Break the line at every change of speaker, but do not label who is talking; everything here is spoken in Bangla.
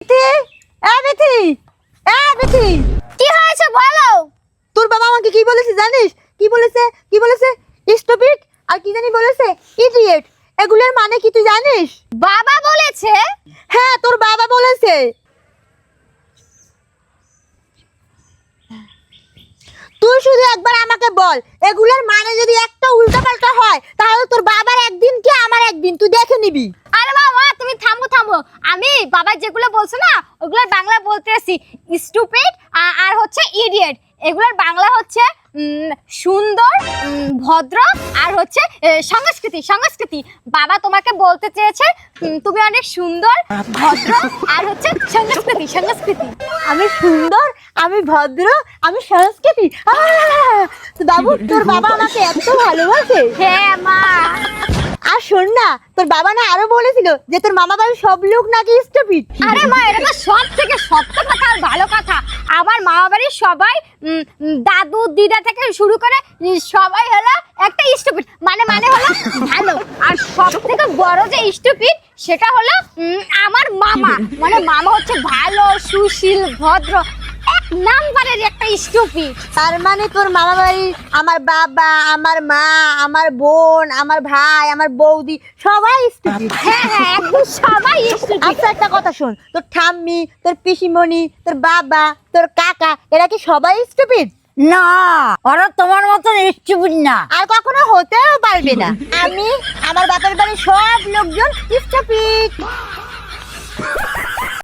বিথি, বিথি, বিথি,
কি হয়েছে বলো?
তোর বাবা আমাকে কি বলেছে জানিস? কি বলেছে? স্টুপিড আর কি জানি বলেছে, ইডিয়েট। এগুলোর মানে কি তুই জানিস?
বাবা বলেছে?
হ্যাঁ, তোর বাবা বলেছে। তুই শুধু একবার আমাকে বল, এগুলোর মানে যদি একটা উল্টাপাল্টা হয় তাহলে তোর বাবার একদিন কি আমার একদিন, তুই দেখে নিবি।
আরে বাবা তুমি থামো। আমি বাবা যেগুলো বলছো না ওগুলোর বাংলা বলতে আসি স্টুপিড আর হচ্ছে ইডিয়েট। এগুলোর বাংলা হচ্ছে সুন্দর, ভদ্র আর হচ্ছে সংস্কৃতি। বাবা তোমাকে বলতে চেয়েছে তুমি অনেক সুন্দর, ভদ্র আর হচ্ছে সংস্কৃতি।
আমি সুন্দর, আমি ভদ্র, আমি সংস্কৃতি। তো বাবু, তোর বাবা আমাকে এত ভালোবাসে।
হ্যাঁ মা।
আর শোন না, তোর বাবা না আরো বলেছিল যে তোর মামা বাড়ির সব লোক নাকি স্টুপিড।
আরে মা, এটা তো সব থেকে সত্য কথা আর ভালো কথা। আমার মামা বাড়ির সবাই দাদু দিদা থেকে শুরু করে সবাই হলো একটা স্টুপিড, মানে হলো ভালো। আর সব থেকে বড় যে স্টুপিড সেটা হলো আমার মামা, মানে মামা হচ্ছে ভালো, সুশীল, ভদ্র, এক নাম্বারের একটা স্টুপিড।
তার মানে তোর মামা বাড়ির আমার বাবা, আমার মা, আমার বোন, আমার ভাই, আমার বৌদি সবাই স্টুপিড।
হ্যাঁ একদম সবাই স্টুপিড।
আচ্ছা, একটা কথা শোন, তোর ঠাম্মি, তোর পিসিমণি, তোর বাবা, তোর কাকা, এরা কি সবাই স্টুপিড?
না, ওরা তোমার মতন স্টুপিড না।
আর কখনো হতেও পারবে না। আমার বাপের বাড়ির সব লোকজন স্টুপিড।